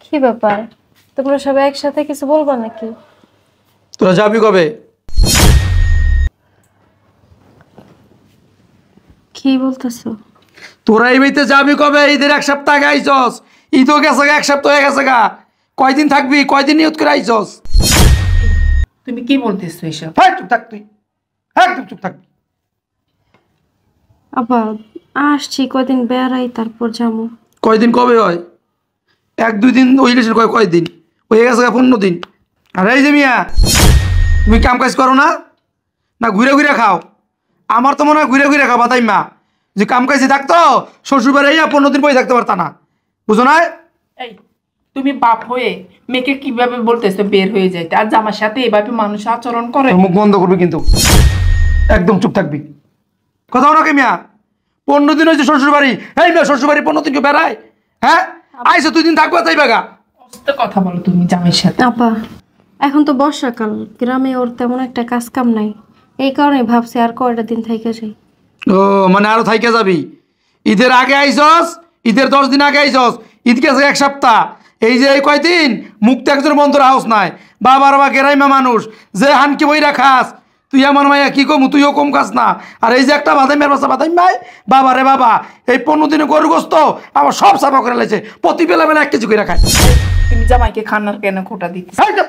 কি ব্যাপার, তোমরা সবাই একসাথে কিছু বলবা নাকি? তোরা যাবি কবে? কি বলতেছো? তোরা এই বাড়িতে যাবি কবে? ঈদের এক সপ্তাহ আগে আইছস, ঈদও গেছে গা, এক সপ্তাহ হয়ে গেছে গা। কয়দিন থাকবি? কয়দিন নিয়ত করে আইছস? তুমি কি বলতেছো এসব? হ্যাঁ চুপ থাক তুই, হ্যাঁ চুপ থাকবি। আব্বা আসছি, কয়দিন বেড়াই তারপর যাবো। কয়দিন কবে হয়? 1-2 দিন হইলে কয়দিন হয়ে গেছে গা, 15 দিন। আর এই যে মিয়া, তুমি কাম কাজ করো না, না ঘুরে ঘুরে খাও? আমার তো মনে হয় ঘুরে ঘুরে খাও বাতাই মা। যে কাম কাজে থাকতো শ্বশুর বাড়ি 15 দিন বসে থাকতে পারতা না, বুঝো না? এই তুমি বাপ হয়ে মেয়েকে কিভাবে বলতেছো বের হয়ে যাইতে, আর জামার সাথে এভাবে মানুষ আচরণ করে? মুখ বন্ধ করবি কিন্তু, একদম চুপ থাকবি। কথা না কে মিয়া, 15 দিন হয়েছে শ্বশুর বাড়ি। এই মিয়া শ্বশুর বাড়ি 15 দিন কেউ বেড়ায়? হ্যাঁ আইসো 2 দিন থাকবো তাই বাগা। অস্ত কথা বলো তুমি জামাইয়ের সাথে। আব্বা এখন তো বর্ষাকাল, গ্রামে ওর তেমন একটা কাজ কাম নাই, এই কারণে ভাবছি আর কয়টা দিন থেকে যাই। ও মানে আরো থাইকে যাবি? ঈদের আগে আইসস, ঈদের 10 দিন আগে আইসস, ঈদ গেছে এক সপ্তাহ। এই যে এই কয়দিন মুখ তো একজন বন্ধ হাউস নাই। বাবার বা গেরাইমা মানুষ যে হানকি বইরা খাস, তুই আমার মাইয়া কি কম, তুইও কম খাস না। আর এই যে একটা বাদামের বাসা বাদাম ভাই, বাবা রে বাবা, এই 15 দিনে গরু গোস্ত আবার সব সাফা করে লাইছে, প্রতি বেলা বেলা 1 কেজি করে খায়। তুমি জামাইকে খানার কেন খোটা দিতে? এই যা,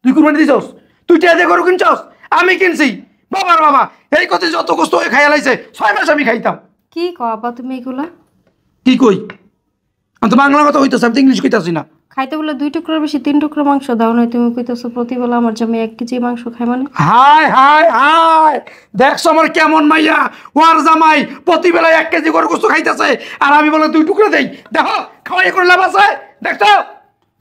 তুই কুরবানি দিছস? তুই টিয়া দিয়ে গরু কিনছস? আমি কিনছি। বাবার বাবা, এই কথা যত গোস্ত হয়ে খাইয়া লাইছে, 6 মাস আমি খাইতাম। কি কও আব্বা তুমি এগুলা? কি কই? আমি তো বাংলা কথা হইতেছে, আমি তো ইংলিশ কইতাছি না। খাইতে বলে 2 টুকরার বেশি 3 টুকরা মাংস দাও নাই, তুমি কইতেছো প্রতিবেলা আমার জামাই 1 কেজি মাংস খায় মানে? হাই হাই হাই, দেখছো আমার কেমন মাইয়া, ওয়ার জামাই প্রতি বেলায় 1 কেজি করে গোস্ত খাইতেছে, আর আমি বলে 2 টুকরা দেই। দেখো খাওয়াই করে লাভ আছে? দেখছো?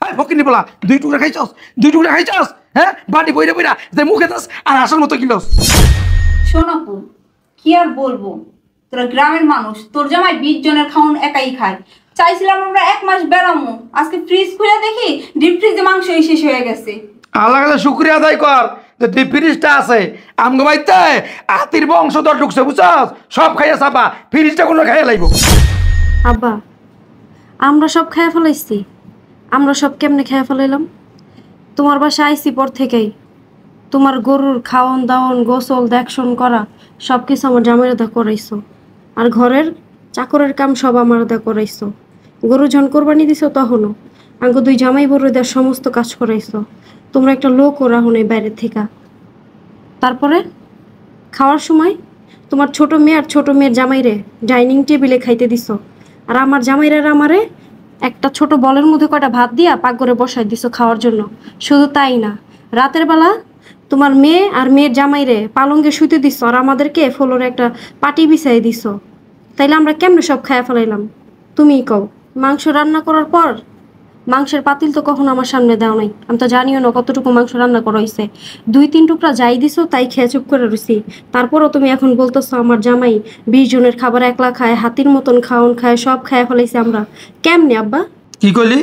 হাই ফকিনি বলা, 2 টুকরা খাইছস, 2 টুকরা খাইছস? হ্যাঁ বাটি বইরা বইরা যে মুখে দাস আর আসার মতো কিলস। শোনাপু, কি আর বলবো, তোরা গ্রামের মানুষ, তোর জামাই 20 জনের খাওন একাই খায়। চাইছিলাম আমরা 1 মাস বেড়ামো, আজকে ফ্রিজ খুলে দেখি ডিপ ফ্রিজে মাংস শেষ হয়ে গেছে। আল্লাহ কাছে শুক্রিয়া আদায় কর যে ডিপ ফ্রিজটা আছে। আমগো বাইতে হাতির বংশধর ঢুকছে, বুঝছস? সব খাইয়া চাপা, ফ্রিজটা কোনো খাইয়া লাইব। আব্বা আমরা সব খেয়ে ফেলাইছি, আমরা সব কেমনে খেয়ে ফেলাইলাম? তোমার বাসায় আইসি পর থেকেই তোমার গরুর খাওয়ন দাওয়ন গোসল দেখশন করা সব কিছু আমার জামাইরা দা করাইছো, আর ঘরের চাকরের কাম সব আমার দা করাইছো। গরু যখন কোরবানি দিছো তখনও আঙ্গো 2 জামাই বড় দেওয়ার সমস্ত কাজ করাইছো। তোমরা একটা লোকও রাখো নাই বাইরের থেকে। তারপরে খাওয়ার সময় তোমার ছোট মেয়ে আর ছোট মেয়ের জামাইরে ডাইনিং টেবিলে খাইতে দিছো, আর আমার জামাইরা আমারে একটা ছোট বলের মধ্যে কয়টা ভাত দিয়া পাকঘরে বসাই দিছো খাওয়ার জন্য। শুধু তাই না, রাতের বেলা তোমার মেয়ে আর মেয়ের জামাইরে পালঙ্গে শুতে দিছো, আর আমাদেরকে ফ্লোরে একটা পাটি বিছাই দিছো। তাইলে আমরা কেমনে সব খায়া ফেলাইলাম তুমিই কও? মাংস রান্না করার পর মাংসের পাতিল তো কখনো আমার সামনে দাও নাই, আমি তো জানিও না কতটুকু মাংস রান্না করা হয়েছে। 2-3 টুকরা যাই দিছো তাই খেয়ে চুপ করে রইছি। তারপরও তুমি এখন বলতেছো আমার জামাই 20 জনের খাবার একলা খায়, হাতির মতন খাওন খায়, সব খায় ফেলাইছে আমরা। কেমনে আব্বা? কি কইলি?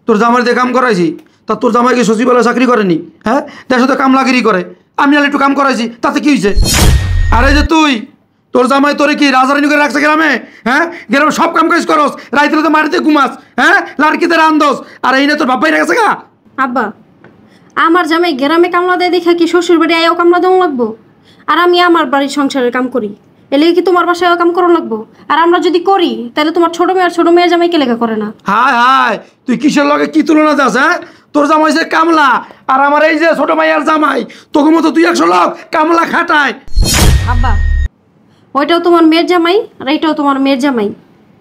তোর জামাই দিয়ে কাম করাইছি, তা তোর জামাই কি সচিবালয় চাকরি করেনি? হ্যাঁ দেশে তো কামলাগিরি করে, আমি আর একটু কাম করাইছি, তাতে কি হয়েছে? আরে যে তুই, তোর জামাই তোরে কি রাজারানি করে রাখছে গ্রামে? হ্যাঁ গ্রামে সব কাম কাজ করস, রাইতে তো মারিতে ঘুমাস, হ্যাঁ লাড়কিতে রান্ধস, আর এই না তোর বাপাই রেখেছে গা। আব্বা আমার জামাই গ্রামে কামলা দেয় দেখা কি শ্বশুর বাড়ি আয়ও কামলা দেওয়া লাগবো? আর আমি আমার বাড়ির সংসারের কাম করি, এলে কি তোমার বাসায়ও কাম করা লাগবো? আর আমরা যদি করি তাহলে তোমার ছোট মেয়ে আর ছোট মেয়ের জামাইকে লেখা করে না? হায় হায়, তুই কিসের লগে কি তুলনা দাস? হ্যাঁ তোর জামাই যে কামলা, আর আমার এই যে ছোট মাইয়ার জামাই, তোকে মতো 200 লোক কামলা খাটায়। আব্বা ওইটাও তোমার মেয়ের জামাই আর এইটাও তোমার মেয়ের জামাই,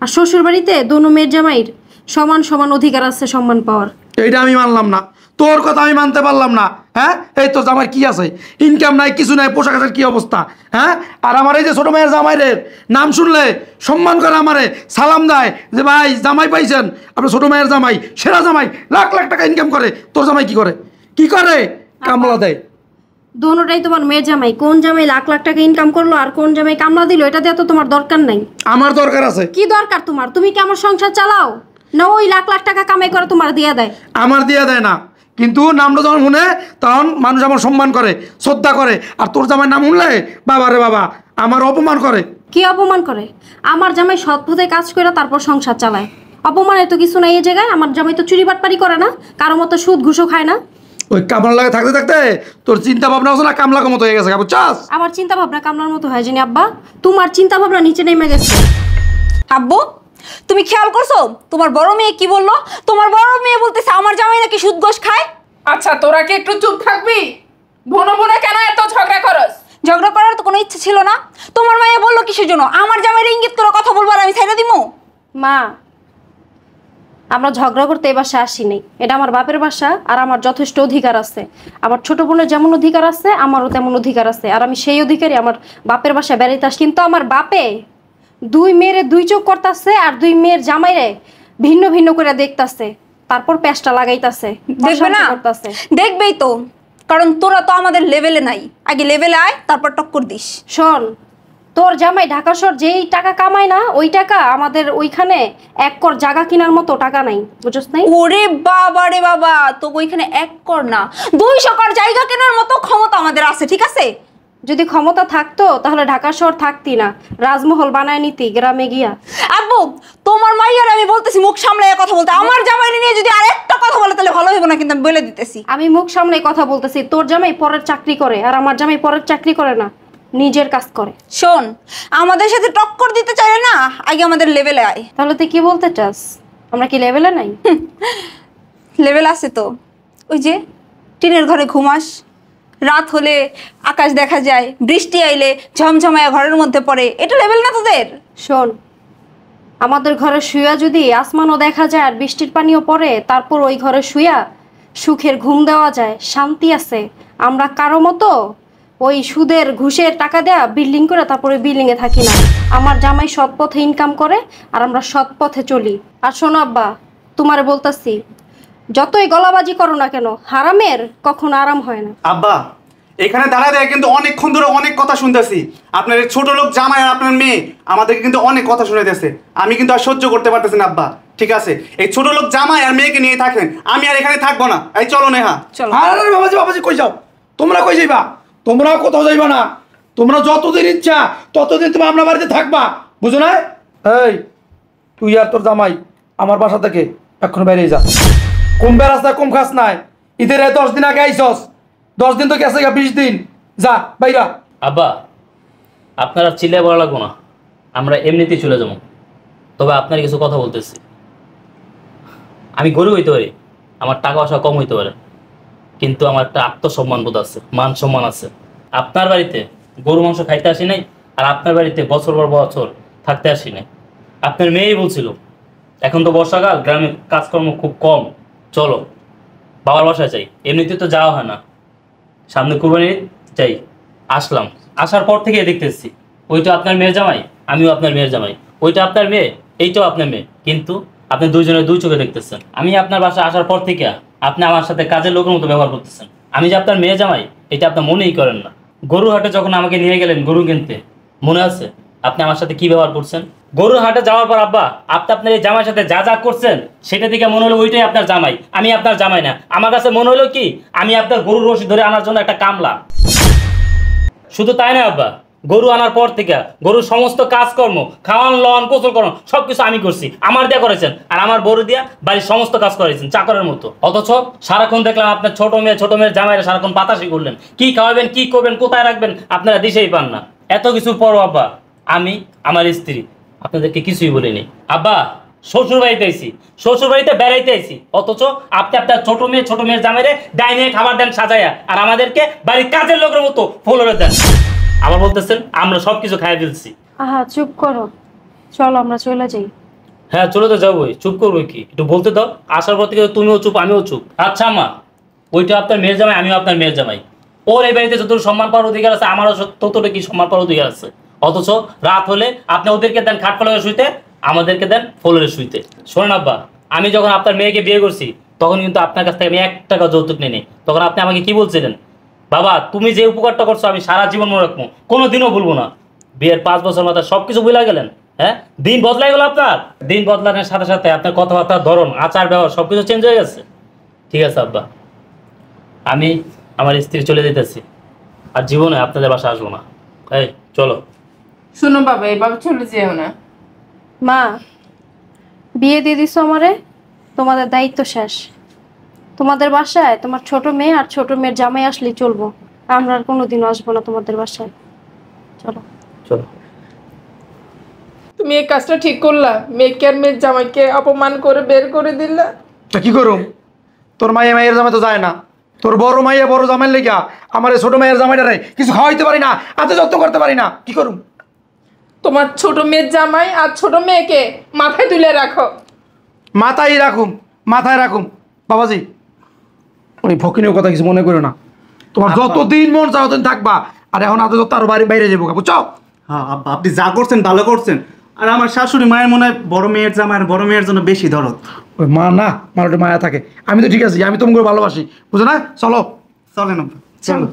আর শ্বশুর বাড়িতে দোনো মেয়ের জামাইয়ের সমান সমান অধিকার আছে সম্মান পাওয়ার। এইটা আমি মানলাম না, তোর কথা আমি মানতে পারলাম না। হ্যাঁ এই তোর জামাই কি আছে? ইনকাম নাই, কিছু নাই, পোশাক আশাক কি অবস্থা? হ্যাঁ আর আমার এই যে ছোট মায়ের জামাইরের নাম শুনলে সম্মান করে, আমারে সালাম দেয় যে ভাই জামাই পাইছেন, আপনার ছোট মায়ের জামাই সেরা জামাই, লাখ লাখ টাকা ইনকাম করে। তোর জামাই কি করে? কি করে? কামলা দেয়। দোনোটাই তোমার মেয়ের জামাই, কোন জামাই লাখ লাখ টাকা ইনকাম করলো আর কোন জামাই কামলা দিল এটা দিয়ে তো তোমার দরকার নাই। আমার দরকার আছে। কি দরকার তোমার? তুমি কি আমার সংসার চালাও না ওই লাখ লাখ টাকা কামাই করে তোমার দিয়ে দেয়? আমার দিয়া দেয় না, কিন্তু নামটা যখন শুনে তখন মানুষ আমার সম্মান করে, শ্রদ্ধা করে। আর তোর জামাই নাম শুনলে বাবা রে বাবা আমার অপমান করে। কি অপমান করে? আমার জামাই সৎ পথে কাজ করে তারপর সংসার চালায়, অপমানের তো কিছু নাই এই জায়গায়। আমার জামাই তো চুরি বাটপারি করে না, কারো মতো সুদ ঘুষও খায় না। ওই কামলা লাগে থাকতে থাকতে তোর চিন্তা ভাবনা হচ্ছে না কামলা মতো হয়ে গেছে, বুঝছস? আমার চিন্তা ভাবনা কামলার মতো হয় জানি আব্বা, তোমার চিন্তা ভাবনা নিচে নেমে গেছে। আব্বু, তুমি খেয়াল করছো তোমার বড় মেয়ে কি বললো? তোমার বড় মেয়ে বলতেছে আমার জামাই নাকি সুদ ঘোষ খায়। আচ্ছা তোরা কি একটু চুপ থাকবি? বোনো বোনে কেন এত ঝগড়া করস? ঝগড়া করার তো কোনো ইচ্ছে ছিল না। তোমার মায়ে বললো কিসের জন্য? আমার জামাইরে ইঙ্গিত করে কথা বলবো আর আমি ছাইড়া দিমু? মা, আমরা ঝগড়া করতে এই বাসায় আসি নাই, এটা আমার বাপের বাসা, আর আমার যথেষ্ট অধিকার আছে। আমার ছোট বোনের যেমন অধিকার আছে আমারও তেমন অধিকার আছে, আর আমি সেই অধিকারই আমার বাপের বাসায় বেড়াইতে আসি। কিন্তু আমার বাপে দুই মেয়েরে দুই চোখ করতেছে আর দুই মেয়ের জামাইরে ভিন্ন ভিন্ন করে দেখতাছে, তারপর পেঁচটা লাগাইতাছে, দেখবে না? করতেছে। দেখবেই তো, কারণ তোরা তো আমাদের লেভেলে নাই। আগে লেভেলে আয়, তারপর টক্কর দিস। শোন, তোর জামাই ঢাকা শহর যেই টাকা কামায় না, ওই টাকা আমাদের ওইখানে এক কর জায়গা কেনার মতো টাকা নাই, বুঝছ নাই? ওরে বাবা রে বাবা, তো ওইখানে 1 কর না 200 কর জায়গা কেনার মতো ক্ষমতা আমাদের আছে, ঠিক আছে? যদি ক্ষমতা থাকতো তাহলে ঢাকা শহর থাকতি না, রাজমহল বানায় নিতি গ্রামে গিয়া। আব্বু, তোমার মাইয়ার আমি বলতেছি মুখ সামলায় কথা বলতে। আমার জামাইরে নিয়ে যদি আরেকটা কথা বলে তাহলে ভালো হইব না, কিন্তু আমি বলে দিতেছি। আমি মুখ সামনে কথা বলতেছি, তোর জামাই পরের চাকরি করে আর আমার জামাই পরের চাকরি করে না, নিজের কাজ করে। শোন, আমাদের সাথে টক্কর দিতে চাইলে না, আগে আমাদের লেভেলে আয়। তাহলে তুই কি বলতে চাস? আমরা কি লেভেলে নাই? লেভেল আছে তো। ওই যে টিনের ঘরে ঘুমাস, রাত হলে আকাশ দেখা যায়, বৃষ্টি আইলে ঝমঝমায়া ঘরের মধ্যে পড়ে, এটা লেভেল না তোদের? শোন, আমাদের ঘরে শুয়া যদি আসমানও দেখা যায় আর বৃষ্টির পানিও পড়ে, তারপর ওই ঘরে শুয়া সুখের ঘুম দেওয়া যায়, শান্তি আছে। আমরা কারো মতো ওই সুদের ঘুষের টাকা দেয়া বিল্ডিং করে তারপরে বিল্ডিংয়ে থাকি না। আমার জামাই সৎ পথে ইনকাম করে আর আমরা সৎ পথে চলি। আর শোনো আব্বা, তোমারে বলতাছি, যতই গলাবাজি করো না কেন, হারামের কখনো আরাম হয় না। আব্বা, এখানে দাঁড়ায় দেয় কিন্তু অনেকক্ষণ ধরে অনেক কথা শুনতেছি। আপনার এই ছোট লোক জামাই আর আপনার মেয়ে আমাদেরকে কিন্তু অনেক কথা শুনাইতেছে। আমি কিন্তু আর সহ্য করতে পারতেছি না আব্বা, ঠিক আছে? এই ছোট লোক জামাই আর মেয়েকে নিয়ে থাকেন, আমি আর এখানে থাকবো না। এই চলো নেহা, চলো। আরে বাবাজি বাবাজি কই যাও? তোমরা কই যাইবা? তোমরা কোথাও যাইবা না। তোমরা যতদিন ইচ্ছা ততদিন তুমি আপনার বাড়িতে থাকবা, বুঝো না? এই তুই আর তোর জামাই আমার বাসা থেকে এখন বেরিয়ে যা। কম বেড়াস না, কম খাস নাই। ঈদের 10 দিন আগে আইসস, 10 দিন তো গেছে 20 দিন, যা বাইরা। আব্বা, আপনারা চিল্লায় বলা লাগবো না, আমরা এমনিতেই চলে যাবো। তবে আপনার কিছু কথা বলতেছি। আমি গরিব হইতে পারি, আমার টাকা পয়সা কম হইতে পারে, কিন্তু আমার একটা আত্মসম্মান বোধ আছে, মান সম্মান আছে। আপনার বাড়িতে গরু মাংস খাইতে আসি নাই, আর আপনার বাড়িতে বছর পর বছর থাকতে আসি নাই। আপনার মেয়েই বলছিল এখন তো বর্ষাকাল, গ্রামে কাজকর্ম খুব কম, চলো বাবার বাসায় যাই। এমনিতে তো যাওয়া হয় না, সামনে কুরবানি যাই। আসলাম, আসার পর থেকে দেখতেছি ওইটা আপনার মেয়ের জামাই, আমিও আপনার মেয়ের জামাই, ওইটা আপনার মেয়ে, এইটাও আপনার মেয়ে, কিন্তু আপনি দুইজনের দুই চোখে দেখতেছেন। আমি আপনার বাসায় আসার পর থেকে আপনি আমার সাথে কাজের লোকের মতো ব্যবহার করতেছেন। আমি যে আপনার মেয়ে জামাই এটা আপনার মনেই করেন না। গরুর হাটে যখন আমাকে নিয়ে গেলেন গরু কিনতে, মনে আছে আপনি আমার সাথে কি ব্যবহার করছেন? গরুর হাটে যাওয়ার পর আব্বা, আপনি আপনার এই জামাইয়ের সাথে যা যা করছেন সেটা থেকে মনে হলো ওইটাই আপনার জামাই, আমি আপনার জামাই না। আমার কাছে মনে হলো কি আমি আপনার গরুর রশি ধরে আনার জন্য একটা কামলা। শুধু তাই না আব্বা, গরু আনার পর থেকে গরুর সমস্ত কাজকর্ম, খাওয়ান লওয়ান গোসল করান সবকিছু আমি করছি, আমার দিয়া করেছেন। আর আমার বড় দিয়া বাড়ির সমস্ত কাজ করেছেন চাকরের মতো। অথচ সারাক্ষণ দেখলাম আপনার ছোট মেয়ের জামাইরা সারাক্ষণ বাতাসি করলেন, কি খাওয়াবেন, কি করবেন, কোথায় রাখবেন আপনারা দিশেই পান না। এত কিছুর পরও আব্বা, আমি আমার স্ত্রী আপনাদেরকে কিছুই বলিনি। আব্বা, শ্বশুর বাড়িতে আইছি, শ্বশুর বাড়িতে বেড়াইতে আইছি, অথচ আপনি আপনার ছোট মেয়ের জামাইরে ডাইনে খাবার দেন সাজাইয়া, আর আমাদেরকে বাড়ির কাজের লোকের মতো ফলোরে দেন। আবার বলতেছেন আমরা সবকিছু খাই ফেলছি। আহা চুপ করো, চলো আমরা চলে যাই। হ্যাঁ চলে তো যাবোই, চুপ করবো কি, একটু বলতে দাও। আসার পর থেকে তুমিও চুপ আমিও চুপ। আচ্ছা মা, ওইটা আপনার মেয়ের জামাই, আমিও আপনার মেয়ের জামাই, ওর এই বাড়িতে যতটুকু সম্মান পাওয়ার অধিকার আছে আমারও ততটুকু কি সম্মান পাওয়ার অধিকার আছে। অথচ রাত হলে আপনি ওদেরকে দেন খাট পালকে শুইতে, আমাদেরকে দেন ফ্লোরে শুইতে। শোনেন আব্বা, আমি যখন আপনার মেয়েকে বিয়ে করছি তখন কিন্তু আপনার কাছ থেকে আমি 1 টাকা যৌতুক নিইনি। তখন আপনি আমাকে কি বলছিলেন, বাবা তুমি যে উপকারটা করছো আমি সারা জীবন মনে রাখবো, কোনোদিনও ভুলবো না। বিয়ের 5 বছর মাথায় সবকিছু ভুলে গেলেন। হ্যাঁ, দিন বদলাই গেল আপনার, দিন বদলানোর সাথে সাথে আপনার কথাবার্তার ধরন, আচার ব্যবহার সবকিছু চেঞ্জ হয়ে গেছে। ঠিক আছে আব্বা, আমি আমার স্ত্রী চলে যেতেছি, আর জীবনে আপনাদের বাসা আসবো না। এই চলো। শোনো বাবা, এভাবে চলে যেও না। মা, বিয়ে দিয়ে দিছো আমারে, তোমাদের দায়িত্ব শেষ। তোমাদের বাসায় তোমার ছোট মেয়ে আর ছোট মেয়ের জামাই আসলেই চলবো, আমরা আর কোনোদিনও আসবো না তোমাদের বাসায়। চলো। চলো। তুমি এই কাজটা ঠিক করলা, মেয়েকে আর মেয়ের জামাইকে অপমান করে বের করে দিলা। তা কি করুম? তোর মাইয়া মায়ের জামাই তো যায় না, তোর বড় মাইয়া বড় জামাইয়ের লেগা আমার এই ছোট মায়ের জামাইটারে কিছু খাওয়াইতে পারি না, আতে যত্ন করতে পারি না, কি করুম? তোমার ছোট মেয়ের জামাই আর ছোট মেয়েকে মাথায় তুলে রাখো। মাথায় রাখুম, মাথায় রাখুম। বাবাজি, ওই ফকিনের কথা কিছু মনে করো না। তোমার যতদিন মন চাও ততদিন থাকবা, আর এখন আতে যত আরো বাইরে যাবো, বুঝছো? হ্যাঁ আব্বা, আপনি যা করছেন ভালো করছেন। আর আমার শাশুড়ি মায়ের মনে হয় বড় মেয়ের জামাই আর বড় মেয়ের জন্য বেশি দরদ। ওই মা না, মার ওটা মায়া থাকে। আমি তো ঠিক আছি, আমি তোমাকে ভালোবাসি, বুঝো না? চলো। চলেন আব্বা, চলো। চলো।